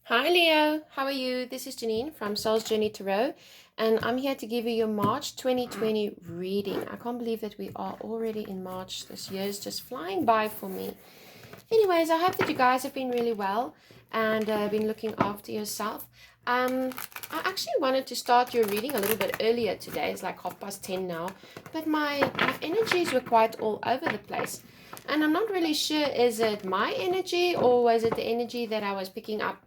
Hi Leo, how are you? This is Janine from Soul's Journey Tarot, and I'm here to give you your March 2020 reading. I can't believe that we are already in March. This year is just flying by for me. Anyways, I hope that you guys have been really well and been looking after yourself. I actually wanted to start your reading a little bit earlier today. It's like 10:30 now, but my energies were quite all over the place. And I'm not really sure, is it my energy or was it the energy that I was picking up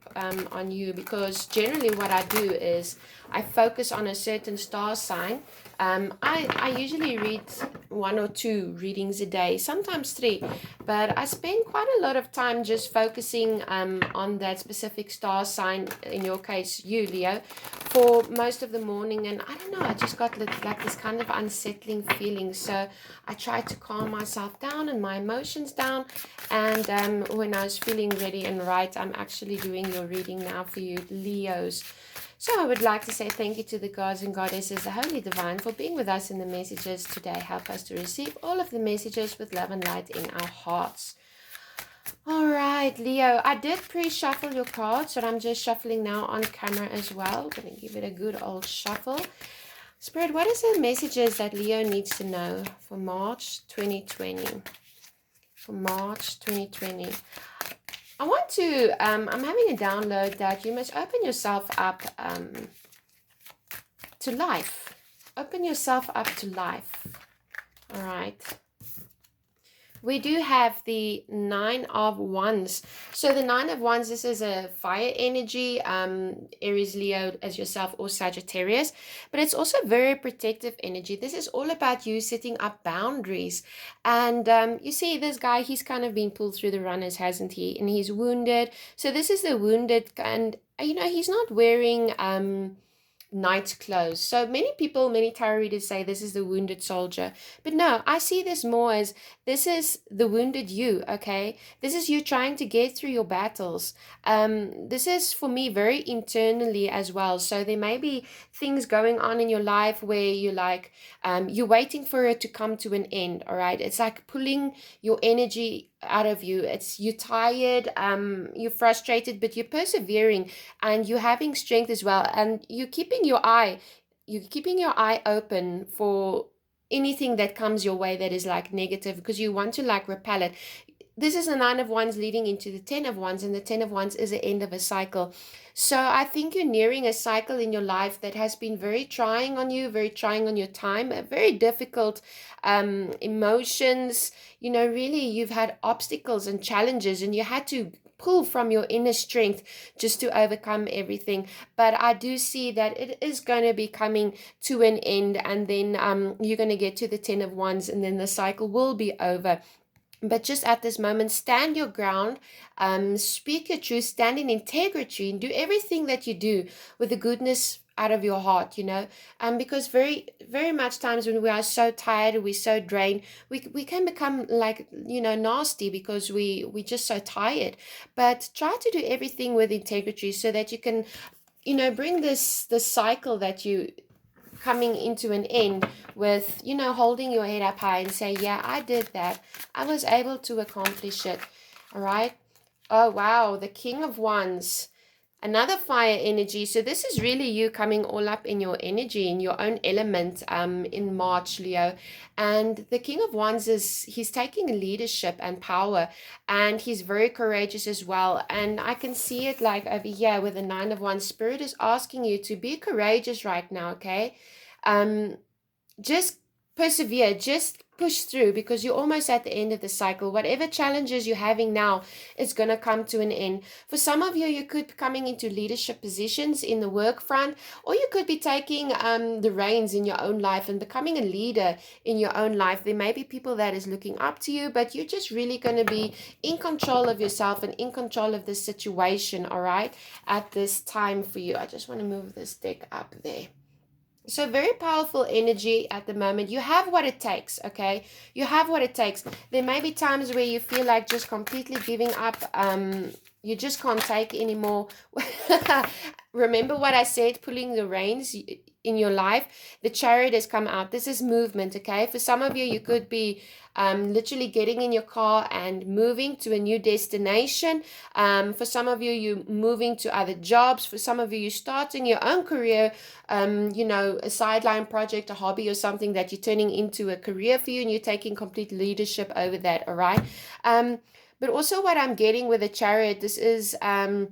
on you? Because generally what I do is I focus on a certain star sign. I usually read one or two readings a day, sometimes three, but I spend quite a lot of time just focusing on that specific star sign, in your case, you, Leo, for most of the morning. And I don't know, I just got like this kind of unsettling feeling. So I tried to calm myself down and my emotions down. And when I was feeling ready and right, I'm actually doing your reading now for you, Leos. So I would like to say thank you to the gods and goddesses, the Holy Devine, for being with us in the messages today. Help us to receive all of the messages with love and light in our hearts. All right, Leo, I did pre-shuffle your cards, so I'm just shuffling now on camera as well. I'm going to give it a good old shuffle. Spirit, what is the messages that Leo needs to know for March 2020? For March 2020. I want to, I'm having a download that you must open yourself up to life. Open yourself up to life. All right. We do have the Nine of Wands. So the Nine of Wands, this is a fire energy, Aries, Leo as yourself, or Sagittarius. But it's also very protective energy. This is all about you setting up boundaries. And you see this guy, he's kind of been pulled through the runners, hasn't he? And he's wounded. So this is the wounded, and he's not wearing night clothes. So many people, many tarot readers say this is the wounded soldier. But no, I see this more as this is the wounded you, okay? This is you trying to get through your battles. This is for me very internally as well. So there may be things going on in your life where you're waiting for it to come to an end, all right? It's like pulling your energy out of you. It's you're tired, you're frustrated, but you're persevering and you're having strength as well. And you're keeping your eye open for anything that comes your way that is like negative, because you want to like repel it. This is the Nine of Wands leading into the Ten of Wands, and the Ten of Wands is the end of a cycle. So I think you're nearing a cycle in your life that has been very trying on you, very trying on your time, very difficult emotions. Really, you've had obstacles and challenges, and you had to pull from your inner strength just to overcome everything. But I do see that it is going to be coming to an end, and then you're going to get to the Ten of Wands, and then the cycle will be over. But just at this moment, stand your ground, speak your truth, stand in integrity, and do everything that you do with the goodness out of your heart, because very, very much times when we are so tired, we're so drained, we can become like, nasty because we just so tired. But try to do everything with integrity so that you can, bring this cycle that you coming into an end with, holding your head up high and say, yeah, I did that. I was able to accomplish it. All right. Oh, wow. The King of Wands. Another fire energy. So this is really you coming all up in your energy, in your own element in March, Leo. And the King of Wands he's taking leadership and power, and he's very courageous as well. And I can see it like over here with the Nine of Wands. Spirit is asking you to be courageous right now, okay? Um, just persevere, just push through, because you're almost at the end of the cycle. Whatever challenges you're having now, it's going to come to an end. For some of you, you could be coming into leadership positions in the work front, or you could be taking the reins in your own life and becoming a leader in your own life. There may be people that is looking up to you, but you're just really going to be in control of yourself and in control of the situation, all right, at this time for you. I just want to move this deck up there. So very powerful energy at the moment. You have what it takes, okay? You have what it takes. There may be times where you feel like just completely giving up. You just can't take anymore. Remember what I said, pulling the reins. in your life, the Chariot has come out. This is movement, okay? For some of you, you could be literally getting in your car and moving to a new destination. For some of you, you're moving to other jobs. For some of you, you're starting your own career, a sideline project, a hobby, or something that you're turning into a career for you, and you're taking complete leadership over that, all right? But also what I'm getting with the Chariot, this is, if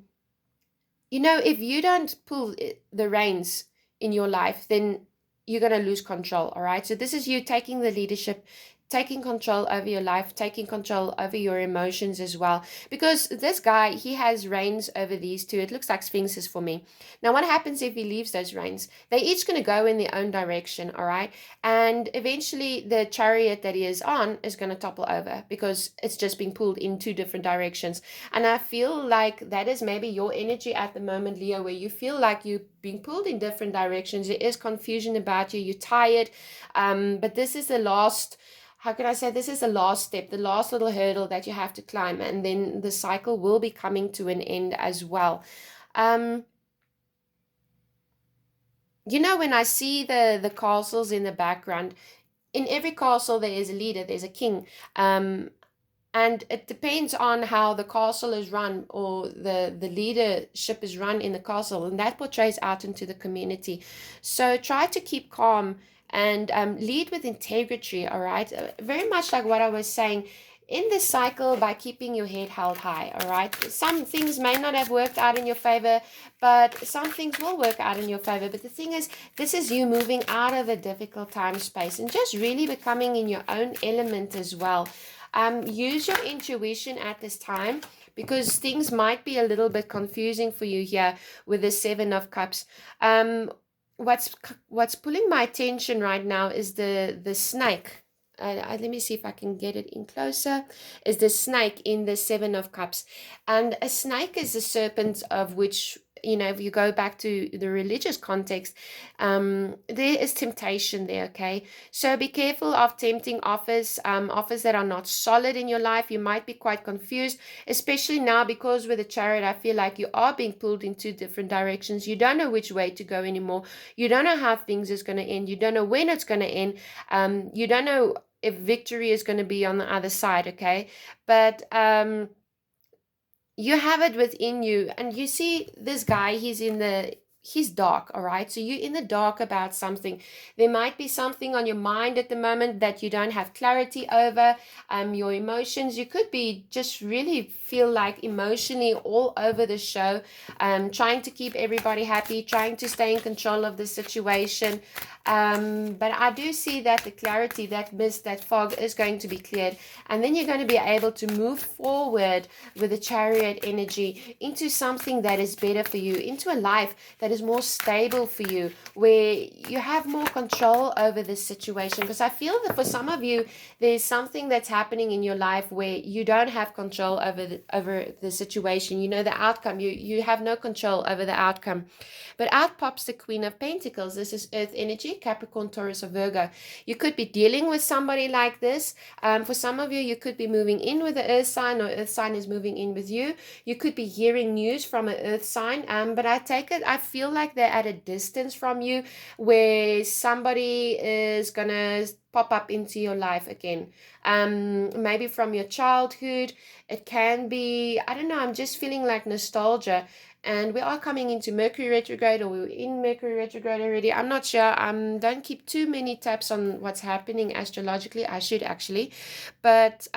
you don't pull the reins in your life, then you're going to lose control, all right? So this is you taking the leadership, taking control over your life, taking control over your emotions as well. Because this guy, he has reins over these two. It looks like sphinxes for me. Now, what happens if he leaves those reins? They're each going to go in their own direction, all right? And eventually the Chariot that he is on is going to topple over because it's just being pulled in two different directions. And I feel like that is maybe your energy at the moment, Leo, where you feel like you're being pulled in different directions. There is confusion about you. You're tired. But this is the last, how can I say, this is the last step, the last little hurdle that you have to climb, and then the cycle will be coming to an end as well. When I see the castles in the background, in every castle there is a leader, there's a king. And it depends on how the castle is run, or the leadership is run in the castle, and that portrays out into the community. So try to keep calm and lead with integrity, all right? Very much like what I was saying, in this cycle, by keeping your head held high, all right? Some things may not have worked out in your favor, but some things will work out in your favor. But the thing is, this is you moving out of a difficult time space and just really becoming in your own element as well. Use your intuition at this time, because things might be a little bit confusing for you here with the Seven of Cups. What's pulling my attention right now is the snake. Let me see if I can get it in closer. Is the snake in the Seven of Cups. And a snake is a serpent, of which, if you go back to the religious context, there is temptation there, okay? So be careful of tempting offers, offers that are not solid in your life. You might be quite confused, especially now, because with the Chariot, I feel like you are being pulled in two different directions. You don't know which way to go anymore. You don't know how things is going to end. You don't know when it's going to end. You don't know if victory is going to be on the other side, okay? But you have it within you, and you see this guy, he's dark, all right? So you're in the dark about something. There might be something on your mind at the moment that you don't have clarity over. Your emotions, you could be just really feel like emotionally all over the show, trying to keep everybody happy, trying to stay in control of the situation. But I do see that the clarity, that mist, that fog is going to be cleared, and then you're going to be able to move forward with the Chariot energy into something that is better for you, into a life that is more stable for you, where you have more control over this situation. Because I feel that for some of you, there's something that's happening in your life where you don't have control over the situation. The outcome. You have no control over the outcome. But out pops the Queen of Pentacles. This is Earth energy, Capricorn, Taurus, or Virgo. You could be dealing with somebody like this. For some of you, you could be moving in with the Earth sign, or Earth sign is moving in with you. You could be hearing news from an Earth sign. But I feel like they're at a distance from you, where somebody is going to pop up into your life again. Maybe from your childhood. It can be, I don't know, I'm just feeling like nostalgia. And we are coming into Mercury retrograde, or we're in Mercury retrograde already. I'm not sure. Don't keep too many tabs on what's happening astrologically. I should actually. But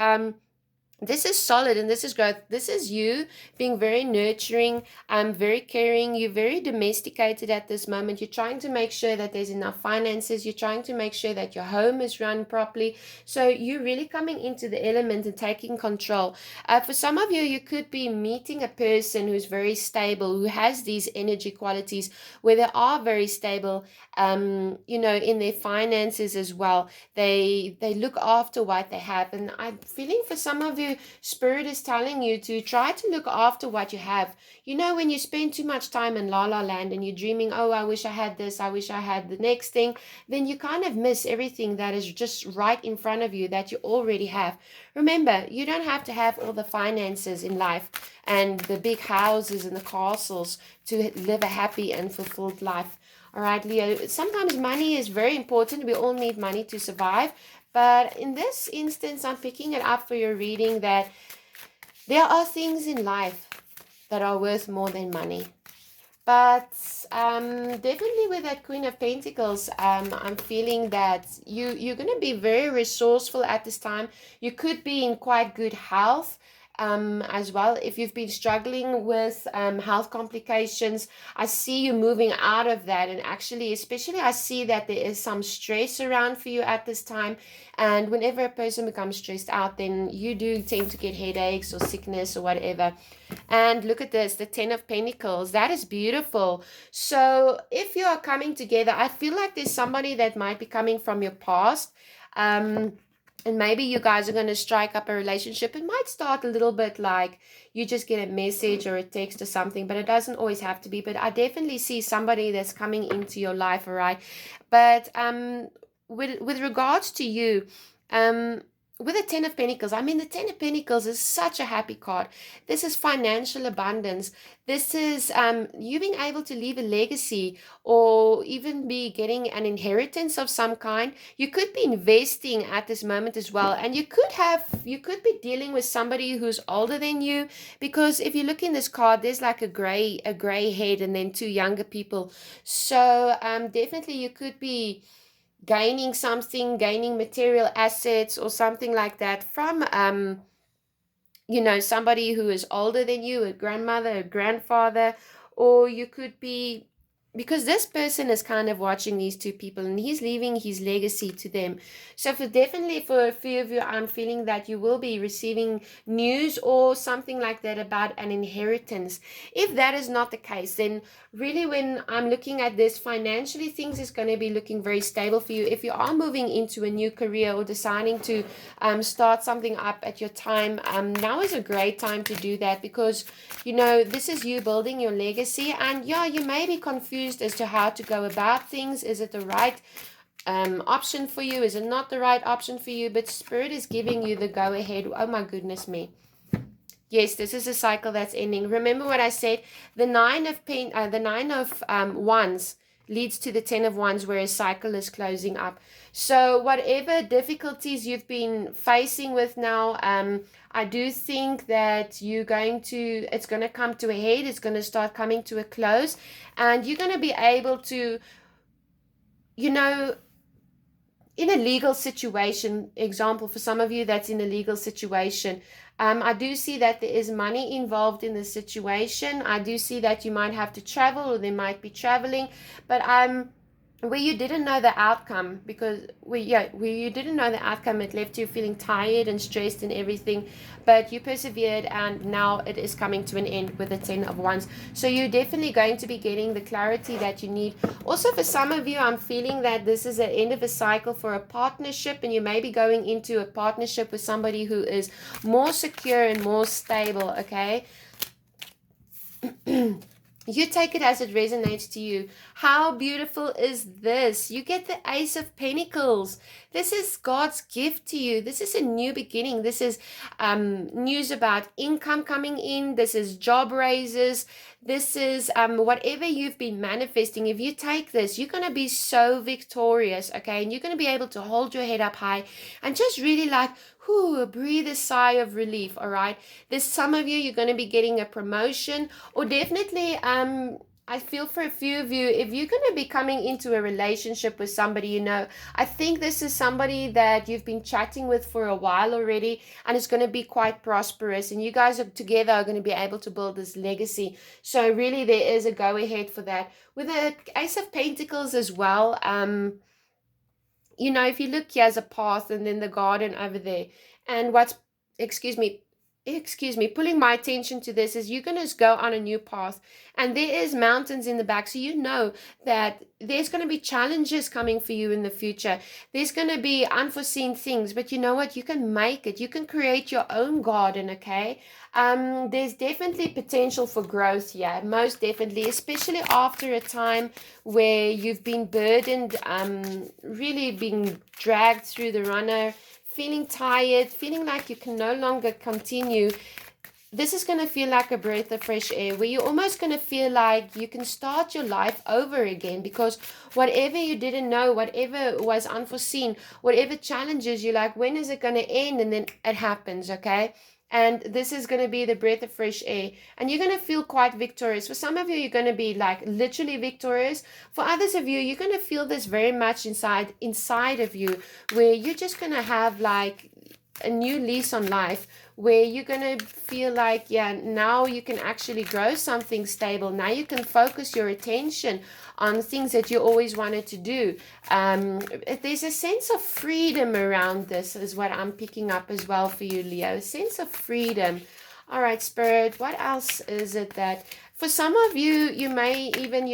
this is solid, and this is growth. This is you being very nurturing, very caring. You're very domesticated at this moment. You're trying to make sure that there's enough finances. You're trying to make sure that your home is run properly. So you're really coming into the element and taking control. For some of you, you could be meeting a person who's very stable, who has these energy qualities, where they are very stable, in their finances as well. They look after what they have. And I'm feeling for some of you, Spirit is telling you to try to look after what you have. You know, when you spend too much time in la la land and you're dreaming, oh, I wish I had this, I wish I had the next thing, then you kind of miss everything that is just right in front of you that you already have. Remember, you don't have to have all the finances in life and the big houses and the castles to live a happy and fulfilled life. All right, Leo, sometimes money is very important. We all need money to survive. But in this instance, I'm picking it up for your reading that there are things in life that are worth more than money. But definitely with that Queen of Pentacles, I'm feeling that you're going to be very resourceful at this time. You could be in quite good health as well. If you've been struggling with health complications, I see you moving out of that. And actually, especially, I see that there is some stress around for you at this time. And whenever a person becomes stressed out, then you do tend to get headaches or sickness or whatever. And look at this, the 10 of Pentacles. That is beautiful. So if you are coming together, I feel like there's somebody that might be coming from your past. And maybe you guys are going to strike up a relationship. It might start a little bit like you just get a message or a text or something, but it doesn't always have to be. But I definitely see somebody that's coming into your life, all right? But with regards to you, with the 10 of Pentacles, I mean, the 10 of Pentacles is such a happy card. This is financial abundance. This is you being able to leave a legacy or even be getting an inheritance of some kind. You could be investing at this moment as well. And you could be dealing with somebody who's older than you, because if you look in this card, there's like a gray head and then two younger people. So definitely you could be gaining something, gaining material assets or something like that from somebody who is older than you, a grandmother, a grandfather. Or you could be, because this person is kind of watching these two people and he's leaving his legacy to them. So definitely for a few of you, I'm feeling that you will be receiving news or something like that about an inheritance. If that is not the case, then really when I'm looking at this financially, things is going to be looking very stable for you. If you are moving into a new career or deciding to start something up at your time, now is a great time to do that, because this is you building your legacy. And yeah, you may be confused as to how to go about things. Is it the right option for you? Is it not the right option for you? But Spirit is giving you the go ahead. Oh my goodness me. Yes, this is a cycle that's ending. Remember what I said, the nine of wands leads to the 10 of wands, where a cycle is closing up. So whatever difficulties you've been facing with now, I do think that it's going to come to a head. It's going to start coming to a close, and you're going to be able to, in a legal situation, example, for some of you that's in a legal situation, I do see that there is money involved in the situation. I do see that you might have to travel, or they might be traveling, but where you didn't know the outcome, because where you didn't know the outcome, it left you feeling tired and stressed and everything, but you persevered, and now it is coming to an end with the 10 of wands. So you're definitely going to be getting the clarity that you need. Also, for some of you, I'm feeling that this is the end of a cycle for a partnership, and you may be going into a partnership with somebody who is more secure and more stable. Okay. You take it as it resonates to you. How beautiful is this? You get the Ace of Pentacles. This is God's gift to you. This is a new beginning. This is news about income coming in. This is job raises. This is whatever you've been manifesting. If you take this, you're going to be so victorious, okay? And you're going to be able to hold your head up high and just really breathe a sigh of relief, all right? There's some of you, you're going to be getting a promotion, or definitely, I feel for a few of you, if you're going to be coming into a relationship with somebody, I think this is somebody that you've been chatting with for a while already, and it's going to be quite prosperous, and you guys together are going to be able to build this legacy. So really, there is a go ahead for that. With the Ace of Pentacles as well, if you look, here's a path and then the garden over there. And excuse me, pulling my attention to this is you're going to go on a new path, and there is mountains in the back, so you know that there's going to be challenges coming for you in the future. There's going to be unforeseen things, but you know what, you can make it. You can create your own garden. Okay, there's definitely potential for growth here, most definitely, especially after a time where you've been burdened, really being dragged through the runner, feeling tired, feeling like you can no longer continue. This is going to feel like a breath of fresh air, where you're almost going to feel like you can start your life over again, because whatever you didn't know, whatever was unforeseen, whatever challenges, you're like, when is it going to end? And then it happens. Okay, and this is going to be the breath of fresh air, and you're going to feel quite victorious. For some of you, you're going to be like literally victorious. For others of you, you're going to feel this very much inside of you, where you're just going to have like a new lease on life, where you're going to feel like, yeah, now you can actually grow something stable. Now you can focus your attention on things that you always wanted to do. There's a sense of freedom around this, is what I'm picking up as well for you, Leo. A sense of freedom. All right, Spirit, what else is it that... For some of you, you may even,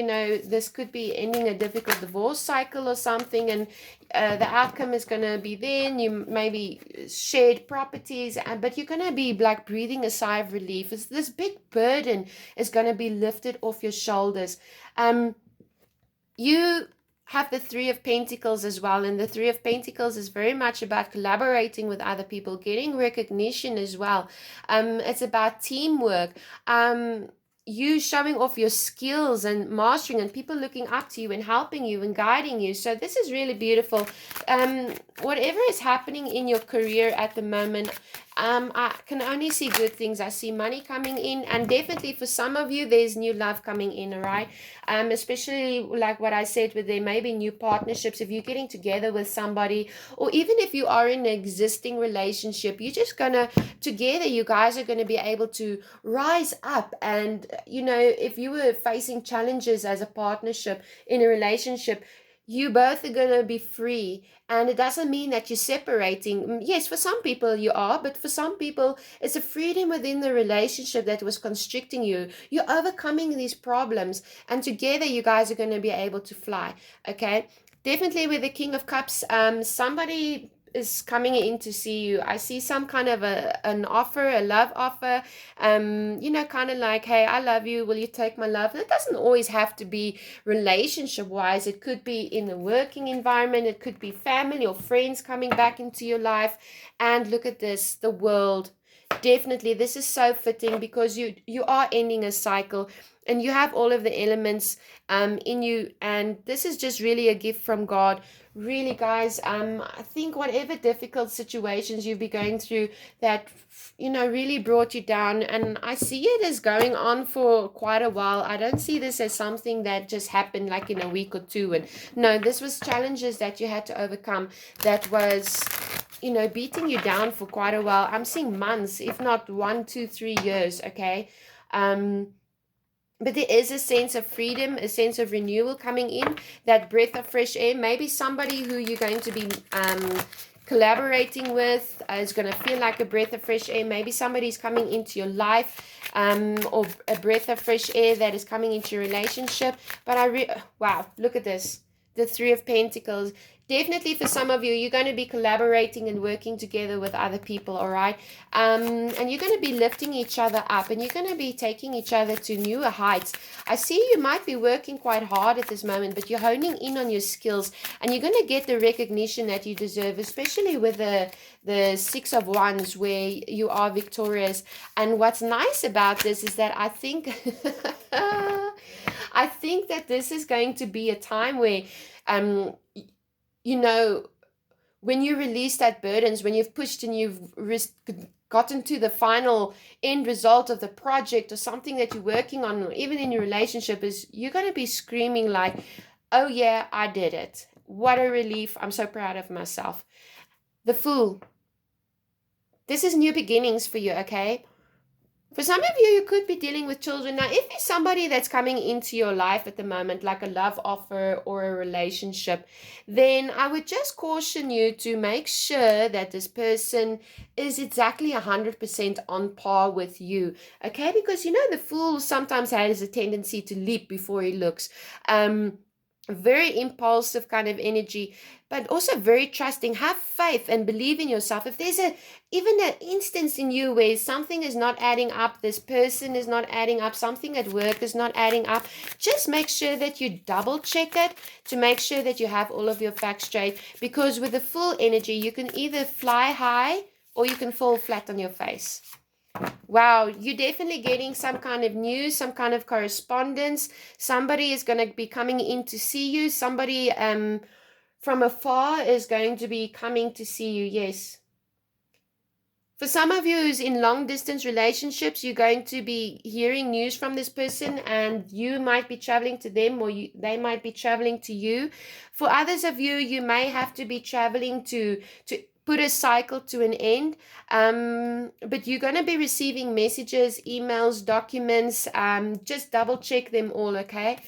this could be ending a difficult divorce cycle or something, and the outcome is going to be then. You maybe shared properties, but you're going to be like breathing a sigh of relief. This big burden is going to be lifted off your shoulders. You have the Three of Pentacles as well, and the Three of Pentacles is very much about collaborating with other people, getting recognition as well. It's about teamwork. You showing off your skills and mastering, and people looking up to you and helping you and guiding you. So this is really beautiful. Whatever is happening in your career at the moment, I can only see good things. I see money coming in, and definitely for some of you, there's new love coming in, all right? Especially like what I said, with there may be new partnerships. If you're getting together with somebody, or even if you are in an existing relationship, you're just gonna, together, you guys are going to be able to rise up. And, if you were facing challenges as a partnership in a relationship, you both are going to be free. And it doesn't mean that you're separating. Yes, for some people you are, but for some people it's a freedom within the relationship that was constricting you. You're overcoming these problems, and together you guys are going to be able to fly. Okay, definitely with the King of Cups, somebody is coming in to see you. I see some kind of an offer, a love offer, kind of like, hey, I love you, will you take my love? And it doesn't always have to be relationship wise. It could be in the working environment, it could be family or friends coming back into your life. And look at this, the World. Definitely, this is so fitting, because you are ending a cycle, and you have all of the elements in you, and this is just really a gift from God. Really, guys, I think whatever difficult situations you've been going through that really brought you down, and I see it as going on for quite a while. I don't see this as something that just happened like in a week or two. And no, this was challenges that you had to overcome, that was beating you down for quite a while. I'm seeing months, if not 1, 2, 3 years. Okay, but there is a sense of freedom, a sense of renewal coming in, that breath of fresh air. Maybe somebody who you're going to be collaborating with is going to feel like a breath of fresh air. Maybe somebody's coming into your life, or a breath of fresh air that is coming into your relationship. But wow, look at this. The Three of Pentacles. Definitely for some of you, you're going to be collaborating and working together with other people, all right? And you're going to be lifting each other up, and you're going to be taking each other to newer heights. I see you might be working quite hard at this moment, but you're honing in on your skills, and you're going to get the recognition that you deserve, especially with the Six of Wands, where you are victorious. And what's nice about this is that I think... I think that this is going to be a time where... when you release that burdens, when you've pushed and you've gotten to the final end result of the project or something that you're working on, or even in your relationship, is you're going to be screaming like, oh yeah, I did it. What a relief. I'm so proud of myself. The Fool. This is new beginnings for you, okay? For some of you, you could be dealing with children. Now, if there's somebody that's coming into your life at the moment, like a love offer or a relationship, then I would just caution you to make sure that this person is exactly 100% on par with you. Okay? Because the fool sometimes has a tendency to leap before he looks. Very impulsive kind of energy, but also very trusting. Have faith and believe in yourself. If there's even an instance in you where something is not adding up, this person is not adding up, something at work is not adding up, just make sure that you double check it to make sure that you have all of your facts straight, because with the full energy, you can either fly high or you can fall flat on your face. Wow, you're definitely getting some kind of news, some kind of correspondence. Somebody is going to be coming in to see you. Somebody from afar is going to be coming to see you, yes. For some of you who's in long distance relationships, you're going to be hearing news from this person, and you might be traveling to them, or they might be traveling to you. For others of you, you may have to be traveling to put a cycle to an end. But you're going to be receiving messages, emails, documents. Just double check them all, okay?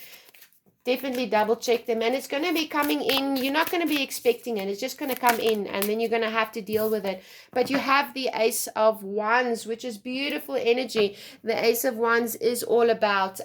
Definitely double check them, and it's going to be coming in. You're not going to be expecting it. It's just going to come in, and then you're going to have to deal with it. But you have the Ace of Wands, which is beautiful energy. The Ace of Wands is all about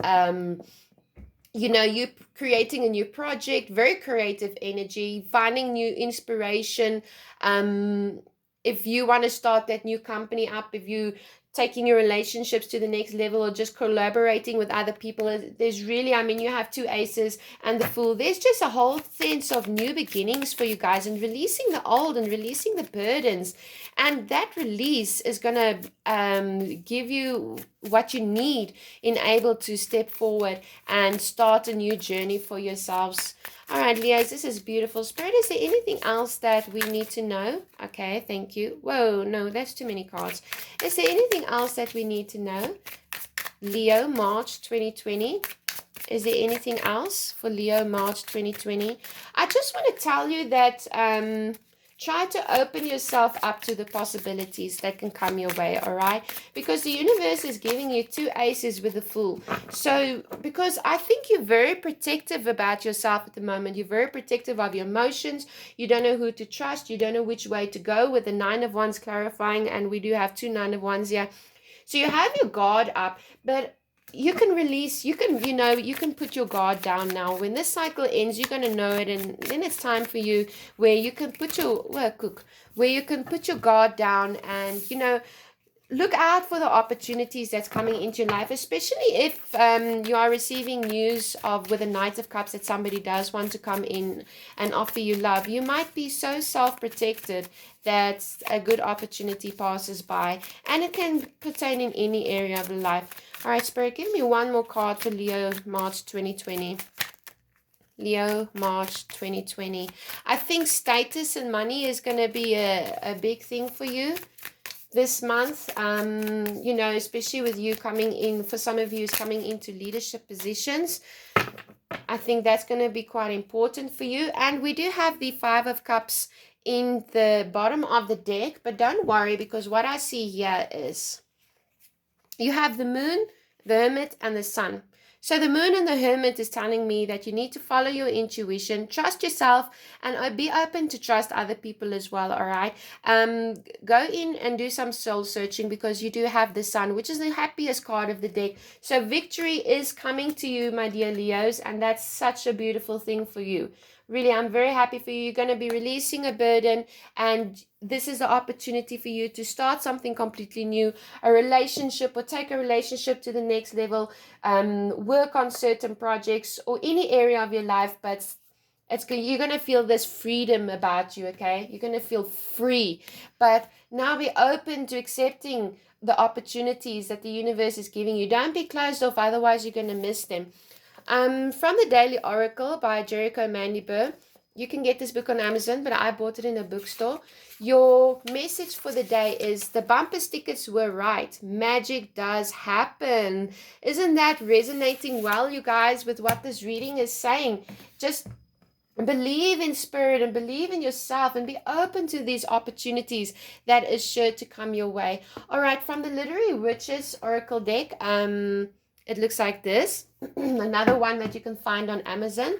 you creating a new project, very creative energy, finding new inspiration. If you want to start that new company up, if you taking your relationships to the next level, or just collaborating with other people, there's really, you have two aces and the Fool. There's just a whole sense of new beginnings for you guys, and releasing the old and releasing the burdens, and that release is going to give you what you need in able to step forward and start a new journey for yourselves. All right, Leos, this is beautiful. Spirit, is there anything else that we need to know? Okay, thank you. Whoa, no, that's too many cards. Is there anything else that we need to know? Leo, March 2020. Is there anything else for Leo, March 2020? I just want to tell you that try to open yourself up to the possibilities that can come your way, all right? Because the universe is giving you two aces with the Fool. So, because I think you're very protective about yourself at the moment. You're very protective of your emotions. You don't know who to trust. You don't know which way to go, with the Nine of Wands clarifying, and we do have two Nine of Wands here. So you have your guard up, but you can release, you can put your guard down now. When this cycle ends, you're going to know it, and then it's time for you where you can put your guard down, and look out for the opportunities that's coming into your life, especially if you are receiving news of, with the Knight of Cups, that somebody does want to come in and offer you love. You might be so self-protected that a good opportunity passes by, and it can pertain in any area of life. All right, Spirit, give me one more card for Leo, March 2020. Leo, March 2020. I think status and money is going to be a big thing for you this month, especially with you coming in, for some of you is coming into leadership positions. I think that's going to be quite important for you. And we do have the Five of Cups in the bottom of the deck, but don't worry, because what I see here is you have the Moon, the Hermit, and the Sun. So the Moon and the Hermit is telling me that you need to follow your intuition, trust yourself, and be open to trust other people as well, all right? Go in and do some soul searching, because you do have the Sun, which is the happiest card of the deck. So victory is coming to you, my dear Leos, and that's such a beautiful thing for you. Really, I'm very happy for you. You're going to be releasing a burden, and this is the opportunity for you to start something completely new, a relationship, or take a relationship to the next level, work on certain projects or any area of your life, but you're going to feel this freedom about you, okay? You're going to feel free, but now be open to accepting the opportunities that the universe is giving you. Don't be closed off, otherwise you're going to miss them. From the Daily Oracle by Jericho Mandy Burr. You can get this book on Amazon, but I bought it in a bookstore. Your message for the day is, the bumper stickers were right. Magic does happen. Isn't that resonating well, you guys, with what this reading is saying? Just And believe in spirit and believe in yourself and be open to these opportunities that is sure to come your way. All right, from the Literary Witches Oracle deck, it looks like this. Another one that you can find on Amazon.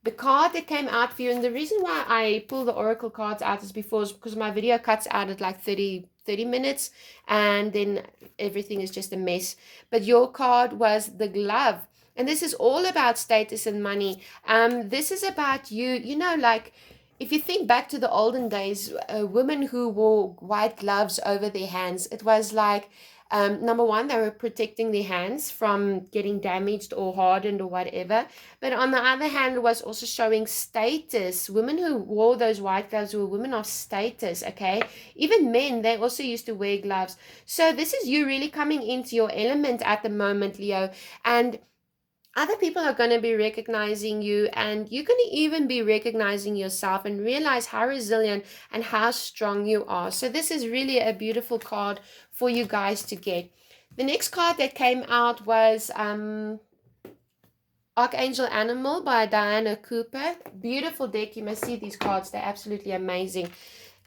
The card that came out for you, and the reason why I pull the oracle cards out is because my video cuts out at like 30 minutes, and then everything is just a mess. But your card was the glove, and this is all about status and money. This is about you, like if you think back to the olden days, women who wore white gloves over their hands, it was like, number one, they were protecting their hands from getting damaged or hardened or whatever. But on the other hand, it was also showing status. Women who wore those white gloves were women of status, okay? Even men, they also used to wear gloves. So this is you really coming into your element at the moment, Leo. And other people are going to be recognizing you, and you're going to even be recognizing yourself and realize how resilient and how strong you are. So this is really a beautiful card for you guys to get. The next card that came out was Archangel Animal by Diana Cooper. Beautiful deck. You must see these cards. They're absolutely amazing.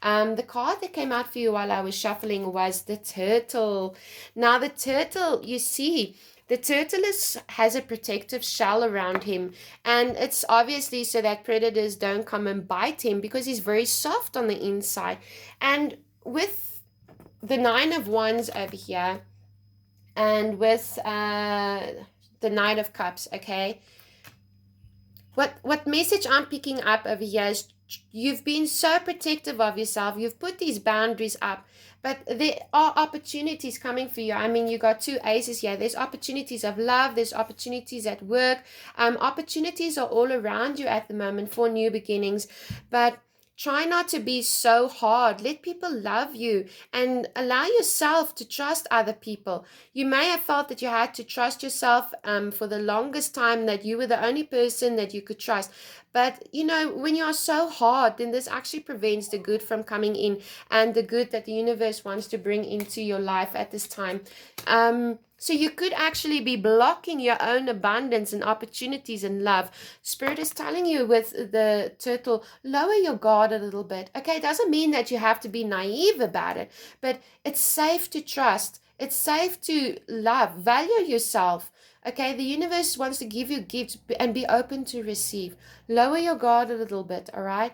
The card that came out for you while I was shuffling was the turtle. Now the turtle, you see, the turtle has a protective shell around him, and it's obviously so that predators don't come and bite him because he's very soft on the inside. And with the Nine of Wands over here, and with the Knight of Cups, okay? What message I'm picking up over here is you've been so protective of yourself. You've put these boundaries up, but there are opportunities coming for you. I mean, you got two aces here. There's opportunities of love. There's opportunities at work. Opportunities are all around you at the moment for new beginnings, but try not to be so hard. Let people love you and allow yourself to trust other people. You may have felt that you had to trust yourself for the longest time, that you were the only person that you could trust. But, when you are so hard, then this actually prevents the good from coming in and the good that the universe wants to bring into your life at this time. So you could actually be blocking your own abundance and opportunities and love. Spirit is telling you with the turtle, lower your guard a little bit. Okay, it doesn't mean that you have to be naive about it, but it's safe to trust. It's safe to love. Value yourself. Okay, the universe wants to give you gifts and be open to receive. Lower your guard a little bit, all right?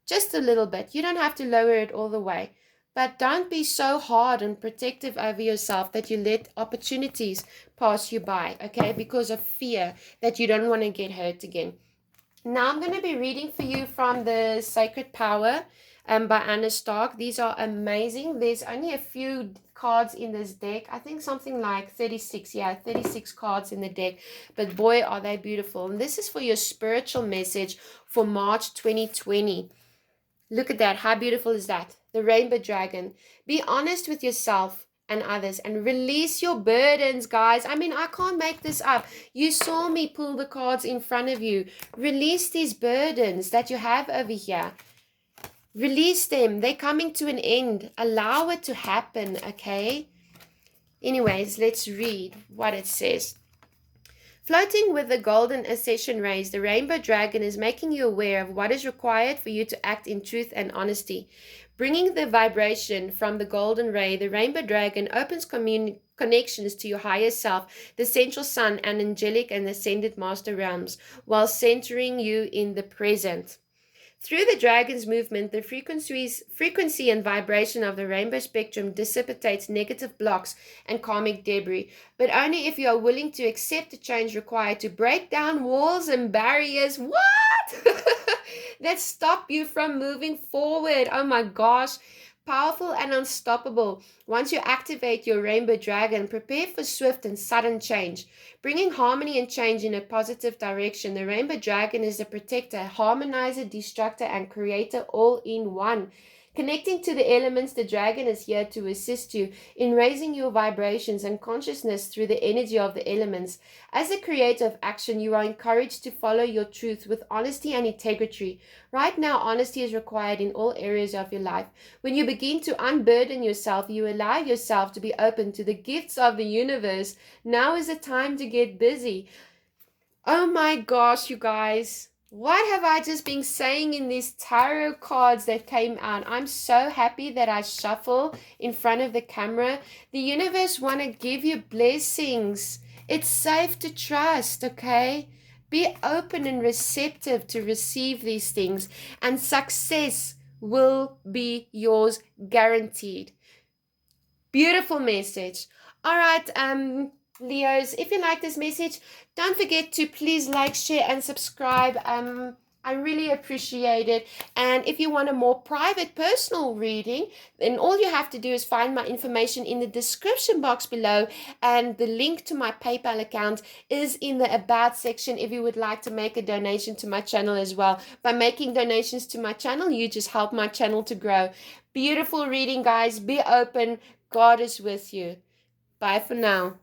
Just a little bit. You don't have to lower it all the way. But don't be so hard and protective over yourself that you let opportunities pass you by, okay? Because of fear that you don't want to get hurt again. Now I'm going to be reading for you from the Sacred Power by Anna Stark. These are amazing. There's only a few cards in this deck. I think something like 36. Yeah, 36 cards in the deck. But boy, are they beautiful. And this is for your spiritual message for March 2020. Look at that. How beautiful is that? The rainbow dragon. Be honest with yourself and others and release your burdens, guys. I mean, I can't make this up. You saw me pull the cards in front of you. Release these burdens that you have over here. Release them. They're coming to an end. Allow it to happen, okay? Anyways, let's read what it says. Floating with the golden ascension rays, the rainbow dragon is making you aware of what is required for you to act in truth and honesty. Bringing the vibration from the golden ray, the rainbow dragon opens connections to your higher self, the central sun, and angelic and ascended master realms, while centering you in the present. Through the dragon's movement, the frequency and vibration of the rainbow spectrum dissipates negative blocks and karmic debris, but only if you are willing to accept the change required to break down walls and barriers. What? That stop you from moving forward. Oh my gosh. Powerful and unstoppable. Once you activate your rainbow dragon, prepare for swift and sudden change. Bringing harmony and change in a positive direction, the rainbow dragon is a protector, harmonizer, destructor, and creator all in one. Connecting to the elements, the dragon is here to assist you in raising your vibrations and consciousness through the energy of the elements. As a creator of action, you are encouraged to follow your truth with honesty and integrity. Right now, honesty is required in all areas of your life. When you begin to unburden yourself, you allow yourself to be open to the gifts of the universe. Now is the time to get busy. Oh my gosh, you guys. What have I just been saying in these tarot cards that came out? I'm so happy that I shuffle in front of the camera. The universe want to give you blessings. It's safe to trust, okay? Be open and receptive to receive these things, and success will be yours, guaranteed. Beautiful message. All right, Leos, if you like this message, don't forget to please like, share, and subscribe. I really appreciate it. And if you want a more private, personal reading, then all you have to do is find my information in the description box below, and the link to my PayPal account is in the About section if you would like to make a donation to my channel as well. By making donations to my channel, you just help my channel to grow. Beautiful reading, guys. Be open. God is with you. Bye for now.